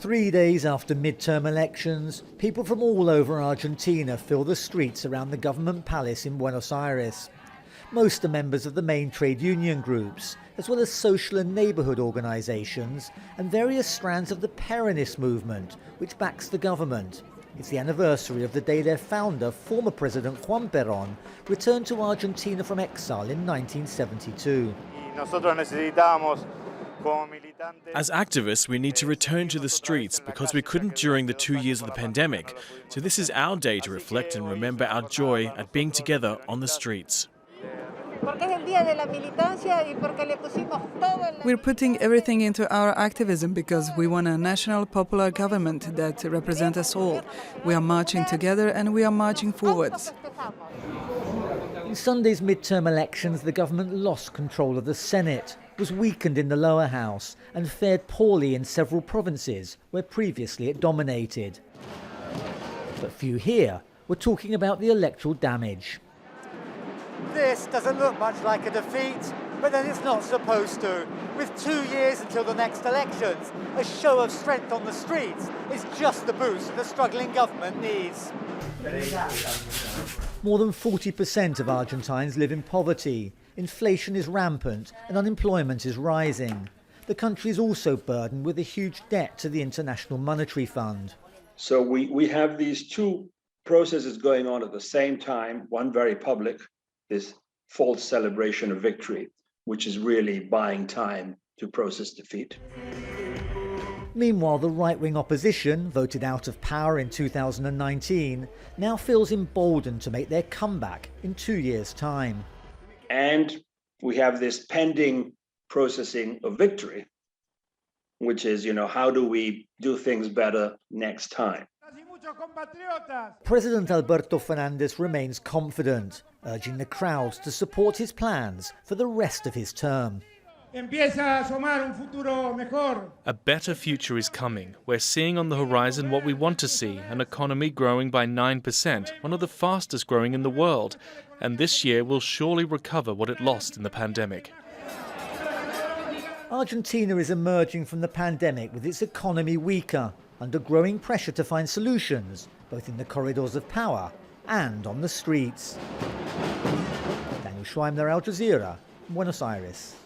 3 days after midterm elections, people from all over Argentina fill the streets around the government palace in Buenos Aires. Most are members of the main trade union groups, as well as social and neighbourhood organisations and various strands of the Peronist movement, which backs the government. It's the anniversary of the day their founder, former President Juan Perón, returned to Argentina from exile in 1972. As activists, we need to return to the streets because we couldn't during the 2 years of the pandemic. So this is our day to reflect and remember our joy at being together on the streets. We're putting everything into our activism because we want a national popular government that represents us all. We are marching together and we are marching forwards. In Sunday's midterm elections, the government lost control of the Senate, was weakened in the lower house and fared poorly in several provinces where previously it dominated. But few here were talking about the electoral damage. This doesn't look much like a defeat, but then it's not supposed to. With 2 years until the next elections, a show of strength on the streets is just the boost the struggling government needs. More than 40% of Argentines live in poverty. Inflation is rampant and unemployment is rising. The country is also burdened with a huge debt to the International Monetary Fund. So we have these two processes going on at the same time, one very public, this false celebration of victory, which is really buying time to process defeat. Meanwhile, the right-wing opposition, voted out of power in 2019, now feels emboldened to make their comeback in 2 years' time. And we have this pending processing of victory, which is, how do we do things better next time? President Alberto Fernandez remains confident, urging the crowds to support his plans for the rest of his term. A better future is coming. We're seeing on the horizon what we want to see, an economy growing by 9%, one of the fastest growing in the world. And this year will surely recover what it lost in the pandemic. Argentina is emerging from the pandemic with its economy weaker, under growing pressure to find solutions, both in the corridors of power and on the streets. Schweimler, Jazeera, Buenos Aires.